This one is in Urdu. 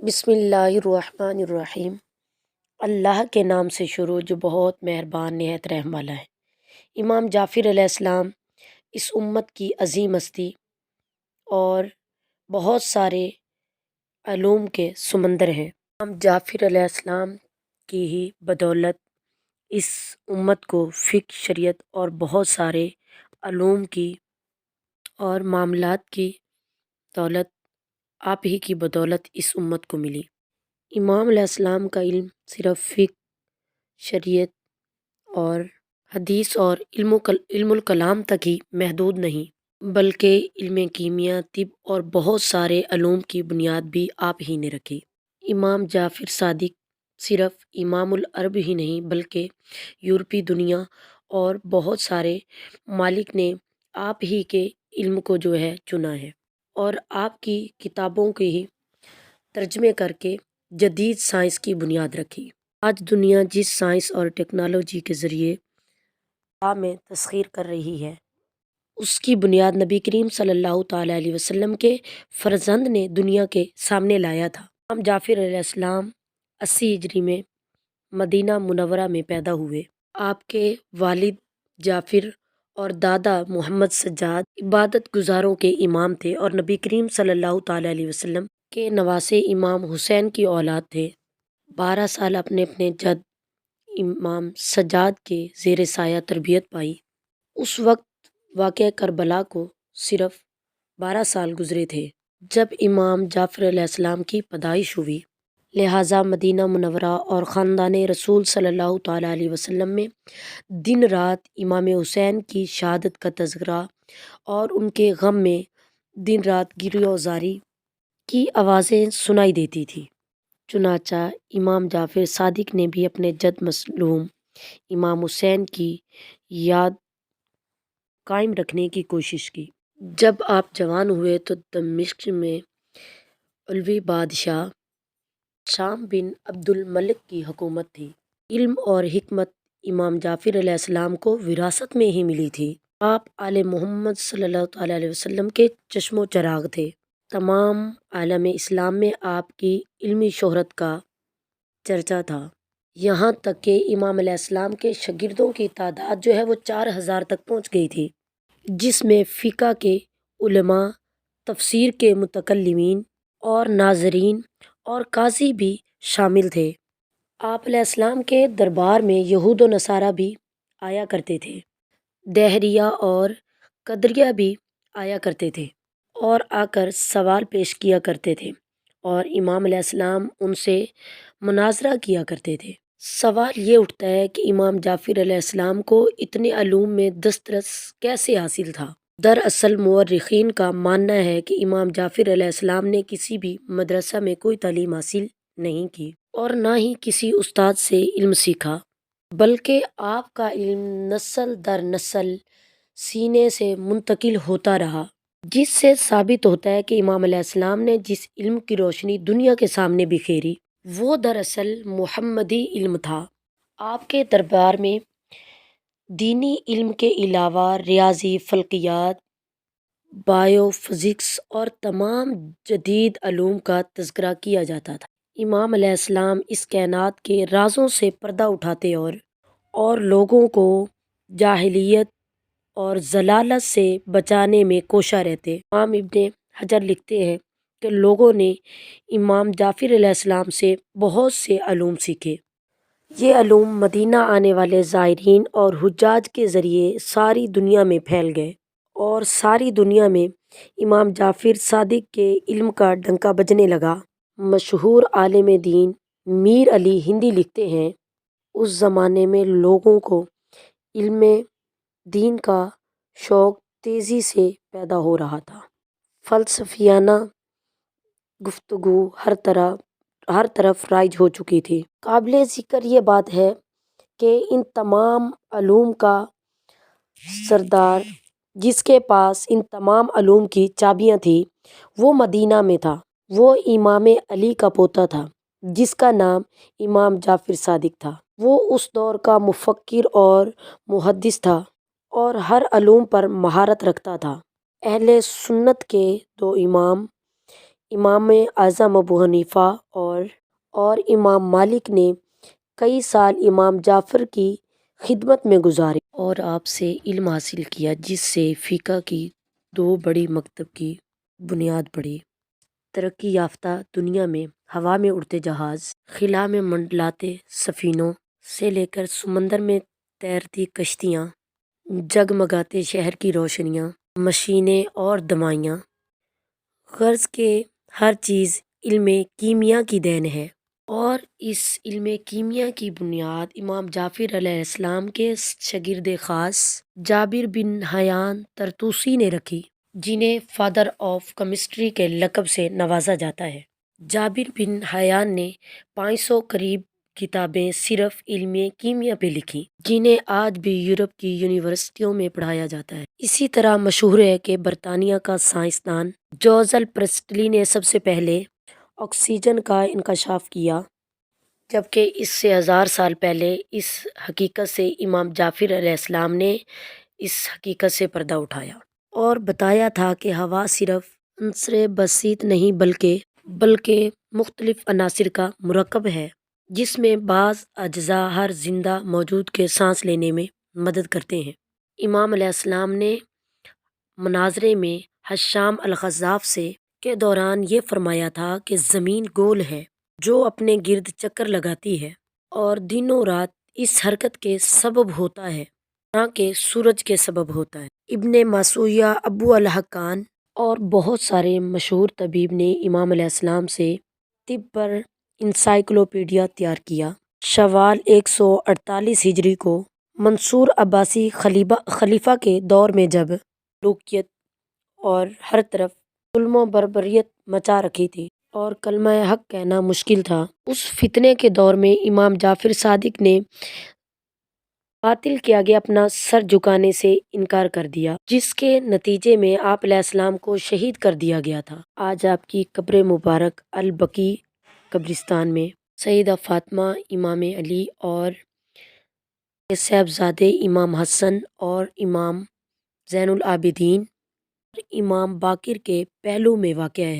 بسم اللہ الرحمن الرحیم۔ اللہ کے نام سے شروع جو بہت مہربان نہایت رحم والا ہے۔ امام جعفر علیہ السلام اس امت کی عظیم ہستی اور بہت سارے علوم کے سمندر ہیں۔ امام جعفر علیہ السلام کی ہی بدولت اس امت کو فقہ، شریعت اور بہت سارے علوم کی اور معاملات کی دولت آپ ہی کی بدولت اس امت کو ملی۔ امام علیہ السلام کا علم صرف فقہ، شریعت اور حدیث اور علم الکلام تک ہی محدود نہیں، بلکہ علم کیمیا، طب اور بہت سارے علوم کی بنیاد بھی آپ ہی نے رکھی۔ امام جعفر صادق صرف امام العرب ہی نہیں بلکہ یورپی دنیا اور بہت سارے ممالک نے آپ ہی کے علم کو جو ہے چنا ہے اور آپ کی کتابوں کے ہی ترجمے کر کے جدید سائنس کی بنیاد رکھی۔ آج دنیا جس سائنس اور ٹیکنالوجی کے ذریعے میں تسخیر کر رہی ہے، اس کی بنیاد نبی کریم صلی اللہ تعالیٰ علیہ وسلم کے فرزند نے دنیا کے سامنے لایا تھا۔ امام جعفر علیہ السلام 80 ہجری میں مدینہ منورہ میں پیدا ہوئے۔ آپ کے والد جعفر اور دادا محمد سجاد عبادت گزاروں کے امام تھے اور نبی کریم صلی اللہ تعالیٰ علیہ وسلم کے نواسے امام حسین کی اولاد تھے۔ 12 سال اپنے جد امام سجاد کے زیر سایہ تربیت پائی۔ اس وقت واقعہ کربلا کو صرف 12 سال گزرے تھے جب امام جعفر علیہ السلام کی پیدائش ہوئی، لہٰذا مدینہ منورہ اور خاندان رسول صلی اللہ تعالیٰ علیہ وسلم میں دن رات امام حسین کی شہادت کا تذکرہ اور ان کے غم میں دن رات گریہ و زاری کی آوازیں سنائی دیتی تھی۔ چنانچہ امام جعفر صادق نے بھی اپنے جد مظلوم امام حسین کی یاد قائم رکھنے کی کوشش کی۔ جب آپ جوان ہوئے تو دمشق میں علوی بادشاہ شام بن عبد الملک کی حکومت تھی۔ علم اور حکمت امام جعفر علیہ السلام کو وراثت میں ہی ملی تھی۔ آپ آل محمد صلی اللہ تعالیٰ علیہ وسلم کے چشم و چراغ تھے۔ تمام عالم اسلام میں آپ کی علمی شہرت کا چرچا تھا، یہاں تک کہ امام علیہ السلام کے شاگردوں کی تعداد جو ہے وہ 4000 تک پہنچ گئی تھی، جس میں فقہ کے علماء، تفسیر کے متکلمین اور ناظرین اور قاضی بھی شامل تھے۔ آپ علیہ السلام کے دربار میں یہود و نصارہ بھی آیا کرتے تھے، دہریہ اور قدریہ بھی آیا کرتے تھے اور آ کر سوال پیش کیا کرتے تھے اور امام علیہ السلام ان سے مناظرہ کیا کرتے تھے۔ سوال یہ اٹھتا ہے کہ امام جعفر علیہ السلام کو اتنے علوم میں دسترس کیسے حاصل تھا؟ دراصل مورخین کا ماننا ہے کہ امام جعفر علیہ السلام نے کسی بھی مدرسہ میں کوئی تعلیم حاصل نہیں کی اور نہ ہی کسی استاد سے علم سیکھا، بلکہ آپ کا علم نسل در نسل سینے سے منتقل ہوتا رہا، جس سے ثابت ہوتا ہے کہ امام علیہ السلام نے جس علم کی روشنی دنیا کے سامنے بکھیری وہ دراصل محمدی علم تھا۔ آپ کے دربار میں دینی علم کے علاوہ ریاضی، فلکیات، بایو فزکس اور تمام جدید علوم کا تذکرہ کیا جاتا تھا۔ امام علیہ السلام اس کائنات کے رازوں سے پردہ اٹھاتے اور لوگوں کو جاہلیت اور ضلالت سے بچانے میں کوشاں رہتے۔ امام ابن حجر لکھتے ہیں کہ لوگوں نے امام جعفر علیہ السلام سے بہت سے علوم سیکھے۔ یہ علوم مدینہ آنے والے زائرین اور حجاج کے ذریعے ساری دنیا میں پھیل گئے اور ساری دنیا میں امام جعفر صادق کے علم کا ڈنکا بجنے لگا۔ مشہور عالم دین میر علی ہندی لکھتے ہیں، اس زمانے میں لوگوں کو علم دین کا شوق تیزی سے پیدا ہو رہا تھا۔ فلسفیانہ گفتگو ہر طرف رائج ہو چکی تھی۔ قابل ذکر یہ بات ہے کہ ان تمام علوم کا سردار جس کے پاس ان تمام علوم کی چابیاں تھیں وہ مدینہ میں تھا۔ وہ امام علی کا پوتا تھا جس کا نام امام جعفر صادق تھا۔ وہ اس دور کا مفکر اور محدث تھا اور ہر علوم پر مہارت رکھتا تھا۔ اہل سنت کے دو امام امام اعظم ابو حنیفہ اور امام مالک نے کئی سال امام جعفر کی خدمت میں گزارے اور آپ سے علم حاصل کیا، جس سے فقہ کی دو بڑی مکتب کی بنیاد پڑی۔ ترقی یافتہ دنیا میں ہوا میں اڑتے جہاز، خلا میں منڈلاتے سفینوں سے لے کر سمندر میں تیرتی کشتیاں، جگمگاتے شہر کی روشنیاں، مشینیں اور دوائیاں، غرض کہ ہر چیز علم کیمیا کی دین ہے، اور اس علم کیمیا کی بنیاد امام جعفر علیہ السلام کے شاگرد خاص جابر بن حیان طرطوسی نے رکھی، جنہیں فادر آف کیمسٹری کے لقب سے نوازا جاتا ہے۔ جابر بن حیان نے 500 قریب کتابیں صرف علم کیمیا پہ لکھی، جنہیں آج بھی یورپ کی یونیورسٹیوں میں پڑھایا جاتا ہے۔ اسی طرح مشہور ہے کہ برطانیہ کا سائنسدان جوزل پریسٹلی نے سب سے پہلے آکسیجن کا انکشاف کیا، جبکہ اس سے 1000 سال پہلے اس حقیقت سے امام جعفر علیہ السلام نے اس حقیقت سے پردہ اٹھایا اور بتایا تھا کہ ہوا صرف عنصر بسیط نہیں بلکہ مختلف عناصر کا مرکب ہے، جس میں بعض اجزاء ہر زندہ موجود کے سانس لینے میں مدد کرتے ہیں۔ امام علیہ السلام نے مناظرے میں حشام الخزاف سے کے دوران یہ فرمایا تھا کہ زمین گول ہے جو اپنے گرد چکر لگاتی ہے اور دن و رات اس حرکت کے سبب ہوتا ہے، نہ کہ سورج کے سبب ہوتا ہے۔ ابن ماسویہ، ابو الحقان اور بہت سارے مشہور طبیب نے امام علیہ السلام سے طب پر انسائکلوپیڈیا تیار کیا۔ شوال 148 ہجری کو منصور عباسی خلیفہ کے دور میں جب ملوکیت اور ہر طرف ظلم و بربریت مچا رکھی تھی اور کلمہ حق کہنا مشکل تھا، اس فتنے کے دور میں امام جعفر صادق نے باطل کے آگے اپنا سر جھکانے سے انکار کر دیا، جس کے نتیجے میں آپ علیہ السلام کو شہید کر دیا گیا تھا۔ آج آپ کی قبر مبارک البقیع قبرستان میں سیدہ فاطمہ، امام علی اور صاحبزادے امام حسن اور امام زین العابدین اور امام باقر کے پہلو میں واقع ہے۔